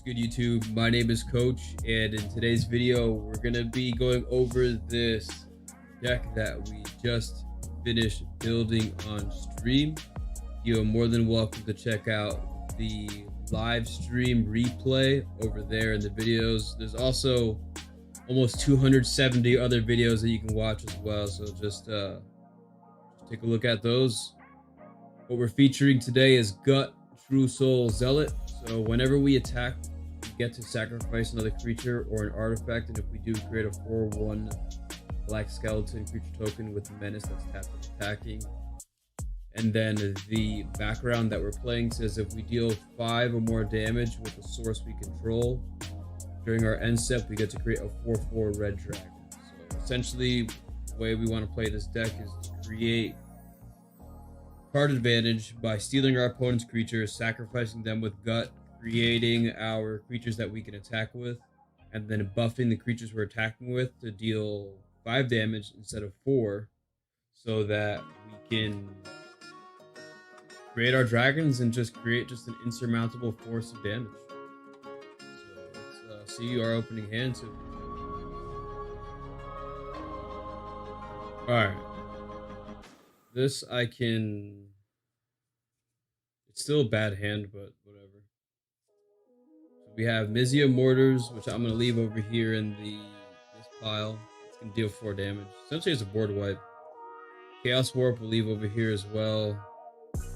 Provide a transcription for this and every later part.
Good YouTube, my name is Coach, and in today's video we're gonna be going over this deck that we just finished building on stream. You're more than welcome to check out the live stream replay over there in the videos. There's also almost 270 other videos that you can watch as well, so just take a look at those. What we're featuring today is Gut True Soul Zealot. So whenever we attack, we get to sacrifice another creature or an artifact, and if we do, create a 4/1 black skeleton creature token with menace that's tapped and attacking. And then the background that we're playing says if we deal 5 or more damage with a source we control during our end step, we get to create a 4/4 red dragon. So essentially, the way we want to play this deck is to create card advantage by stealing our opponent's creatures, sacrificing them with gut, creating our creatures that we can attack with, and then buffing the creatures we're attacking with to deal 5 damage instead of 4, so that we can create our dragons and just create just an insurmountable force of damage. So let's see our opening hand. Alright. This I can... It's still a bad hand, but whatever. So we have Mizia Mortars, which I'm going to leave over here in this pile. It's going to deal 4 damage. Essentially, it's a board wipe. Chaos Warp we'll leave over here as well.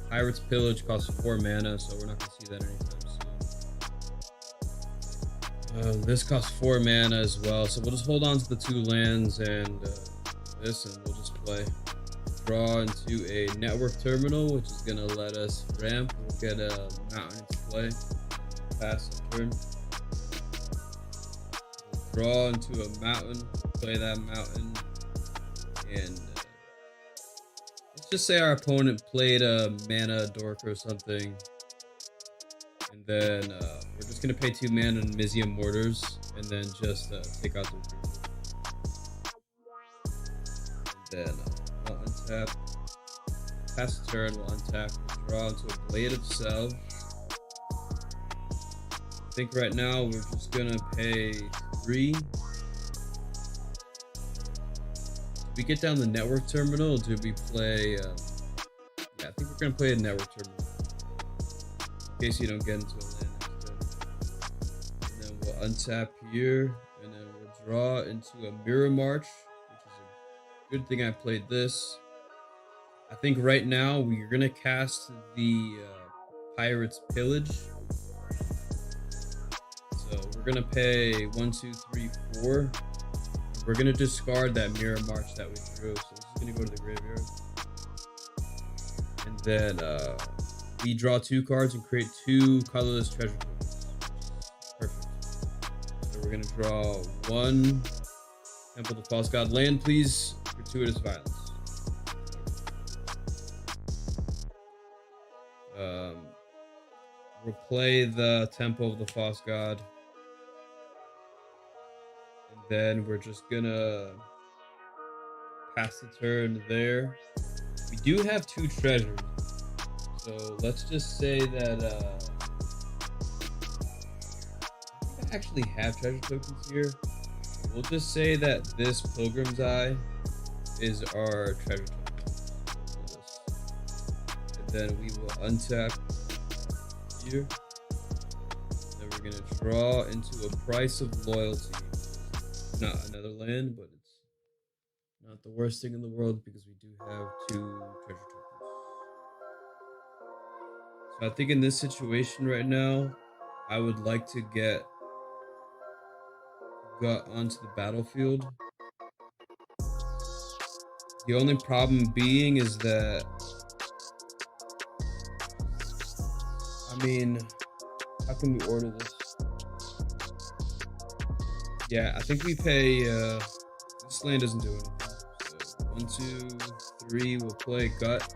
Pirate's Pillage costs 4 mana, so we're not going to see that anytime soon. This costs 4 mana as well, so we'll just hold on to the 2 lands and this, and we'll just play. Draw into a network terminal, which is going to let us ramp. We'll get a mountain into play. Pass the turn. We'll draw into a mountain. Play that mountain. And let's just say our opponent played a mana dork or something. And then we're just going to pay 2 mana on Mizia Mortars. And then just take out the creatures. And then we'll untap, pass the turn, we'll untap, draw into a Blade of Selves. I think right now we're just gonna pay 3. Do we get down the network terminal, or do we play, yeah, I think we're gonna play a network terminal, in case you don't get into a land next turn. And then we'll untap here, and then we'll draw into a Mirror March. Good thing I played this. I think right now we're gonna cast the Pirate's Pillage. So we're gonna pay 1, 2, 3, 4. We're gonna discard that Mirror March that we drew. So this is gonna go to the graveyard. And then we draw 2 cards and create 2 colorless treasure tokens. Perfect. So we're gonna draw 1 Temple of the False God land, please. Gratuitous Violence. We'll play the Temple of the False God. And then we're just gonna pass the turn there. We do have 2 treasures. So let's just say that I actually have treasure tokens here. We'll just say that this Pilgrim's Eye is our treasure token. And then we will untap here. Then we're gonna draw into a Price of Loyalty. Not another land, but it's not the worst thing in the world because we do have 2 treasure tokens. So I think in this situation right now, I would like to get Gut onto the battlefield. The only problem being is that, I mean, how can we order this? Yeah, I think we pay, this land doesn't do anything. So 1, 2, 3, we'll play Gut.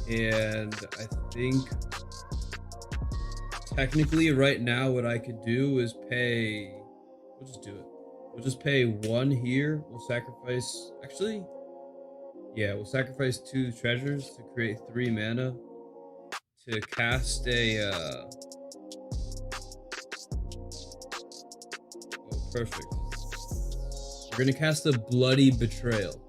And I think technically right now what I could do is pay, we'll just do it. We'll just pay 1 here. We'll sacrifice, actually, yeah, we'll sacrifice 2 treasures to create 3 mana to cast a oh, perfect. We're gonna cast a Bloody Betrayal.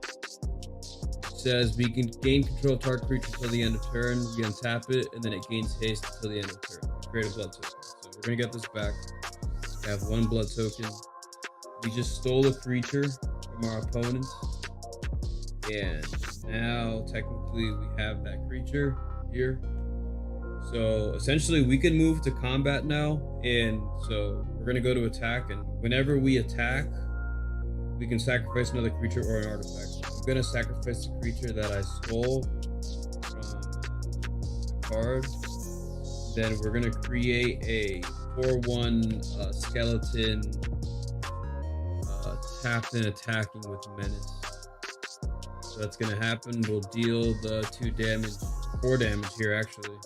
It says we can gain control of target creature until the end of turn. We untap it, and then it gains haste until the end of turn. Create a blood token. So we're gonna get this back. We have 1 blood token. We just stole a creature from our opponent, and now technically we have that creature here. So essentially we can move to combat now, and so we're gonna go to attack, and whenever we attack, we can sacrifice another creature or an artifact. So I'm gonna sacrifice the creature that I stole from the card. Then we're gonna create a 4/1 skeleton tapped and attacking with menace. So that's gonna happen. We'll deal the 4 damage here actually,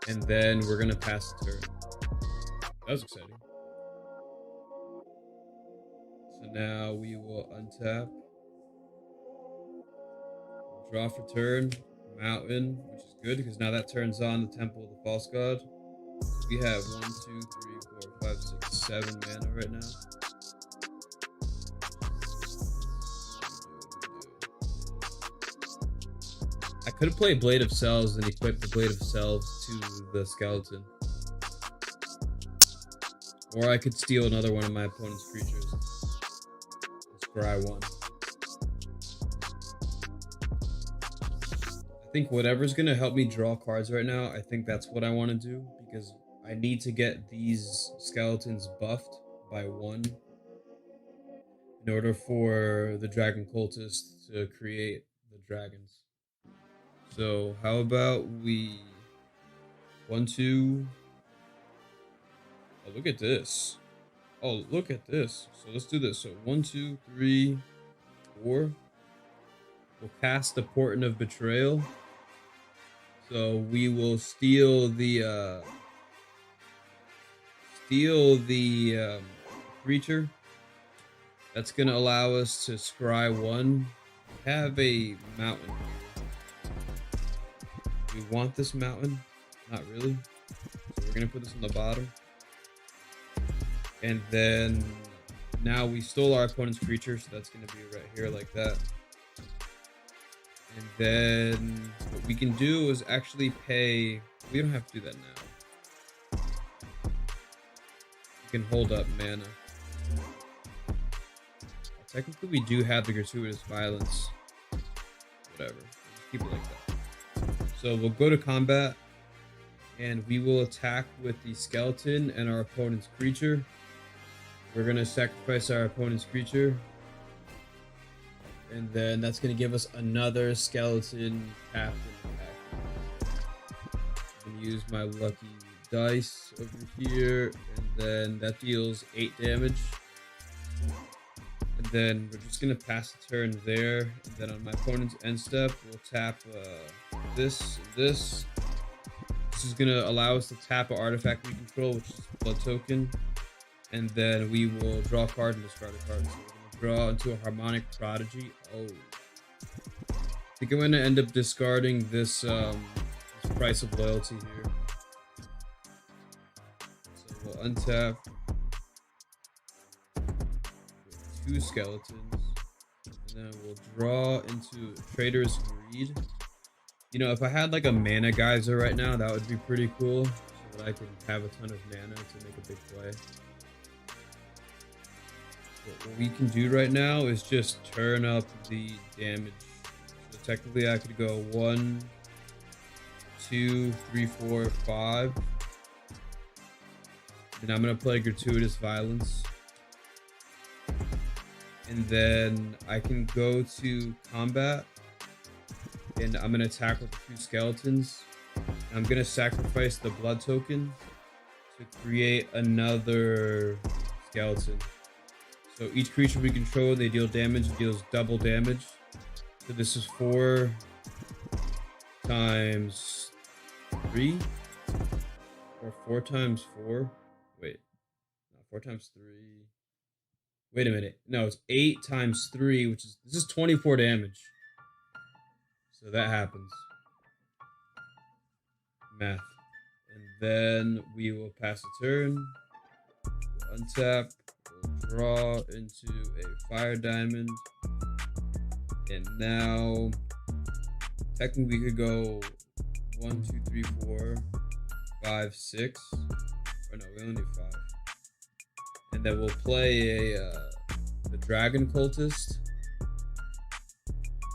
and then we're gonna pass the turn. That was exciting. So now we will untap, draw for turn, mountain, which is good because now that turns on the Temple of the False God. So we have 1, 2, 3, 4, 5, 6, 7 mana right now. I could have played Blade of Selves and equipped the Blade of Selves to the skeleton. Or I could steal another one of my opponent's creatures. Scry 1. I think whatever's going to help me draw cards right now, I think that's what I want to do. Because I need to get these skeletons buffed by 1 in order for the Dragon Cultist to create the dragons. So how about we 1, 2. Oh, look at this. Oh, look at this. So let's do this. So 1, 2, 3, 4. We'll cast the Portent of Betrayal. So we will steal the creature. That's gonna allow us to scry 1. Have a mountain. We want this mountain? Not really. So we're gonna put this on the bottom. And then now we stole our opponent's creature, so that's gonna be right here like that. And then what we can do is actually pay. We don't have to do that now. We can hold up mana. Technically, we do have the gratuitous violence. Whatever. We'll just keep it like that. So we'll go to combat, and we will attack with the skeleton and our opponent's creature. We're gonna sacrifice our opponent's creature, and then that's gonna give us another skeleton tapped and attack. I'm gonna use my lucky dice over here, and then that deals 8 damage. And then we're just gonna pass the turn there, and then on my opponent's end step, we'll tap this and this. This is gonna allow us to tap an artifact we control, which is a blood token. And then we will draw a card and discard a card. So we're going to draw into a Harmonic Prodigy. Oh. I think I'm going to end up discarding this, this Price of Loyalty here. So we'll untap 2 skeletons. And then we'll draw into Trader's Greed. You know, if I had like a mana geyser right now, that would be pretty cool. So that I could have a ton of mana to make a big play. What we can do right now is just turn up the damage. So technically I could go 1, 2, 3, 4, 5. And I'm going to play Gratuitous Violence. And then I can go to combat. And I'm going to attack with 2 skeletons. I'm going to sacrifice the blood token to create another skeleton. So each creature we control, they deal damage, it deals double damage. So this is 4 times 3, or 4 times 4. Wait, no, 4 times 3. Wait a minute. No, it's 8 times 3, which is, this is 24 damage. So that happens. math. And then we will pass a turn, untap, we'll draw into a fire diamond. And now, technically we could go 1, 2, 3, 4, 5, 6. Or no, we only need 5. And then we'll play the Dragon Cultist,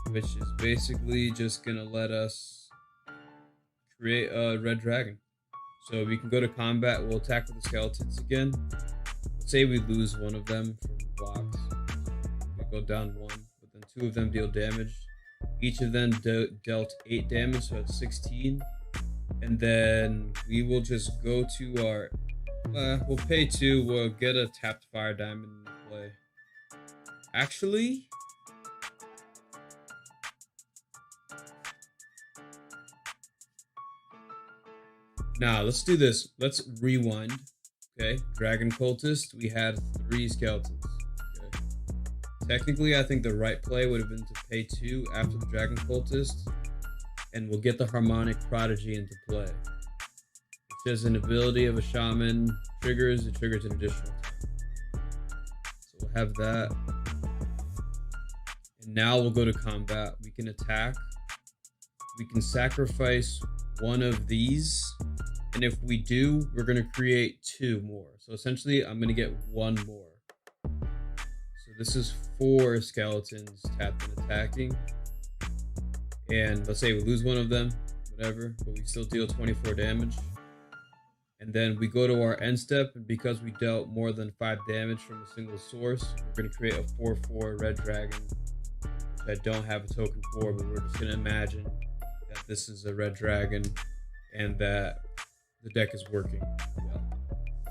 which is basically just gonna let us create a red dragon. So we can go to combat, we'll attack with the skeletons again. Let's say we lose one of them from blocks. We go down 1, but then 2 of them deal damage. Each of them dealt 8 damage, so that's 16. And then we will just go to our, we'll pay 2, we'll get a tapped fire diamond into play. Actually, now let's do this. Let's rewind. Okay, Dragon Cultist, we had 3 skeletons. Okay. Technically, I think the right play would have been to pay 2 after the Dragon Cultist, and we'll get the Harmonic Prodigy into play. It says an ability of a shaman triggers, it triggers an additional time. So we'll have that. And now we'll go to combat. We can attack. We can sacrifice one of these. And if we do, we're going to create 2 more. So essentially, I'm going to get 1 more. So this is 4 skeletons tapped and attacking. And let's say we lose one of them, whatever, but we still deal 24 damage. And then we go to our end step, and because we dealt more than 5 damage from a single source, we're going to create a 4/4 red dragon, which I don't have a token for, but we're just going to imagine that this is a red dragon and that the deck is working well.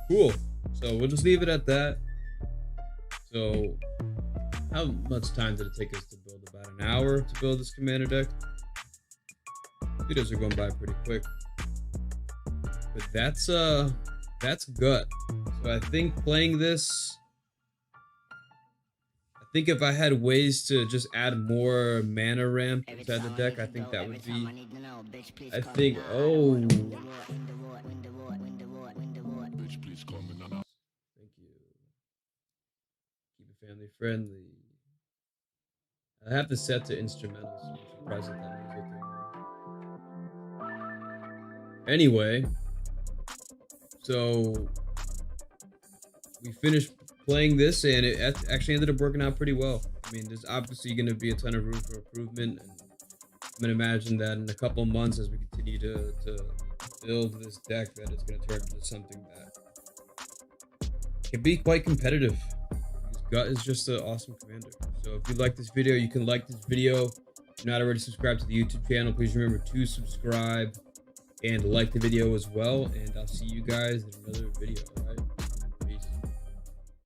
Cool. So we'll just leave it at that. So how much time did it take us to build? About an hour to build this commander deck. Videos are going by pretty quick. But that's gut. So I think playing this, I think if I had ways to just add more mana ramp inside the deck, I think that would be, I think, oh. Thank you. Keep it family friendly. I have to set to instrumentals, so I'm surprised at that music anymore. Anyway, so we finished playing this, and it actually ended up working out pretty well. I mean, there's obviously going to be a ton of room for improvement, and I'm going to imagine that in a couple months, as we continue to build this deck, that it's going to turn into something that can be quite competitive. Gut is just an awesome commander. So if you like this video, you can like this video. If you're not already subscribed to the YouTube channel, please remember to subscribe and like the video as well. And I'll see you guys in another video. All right.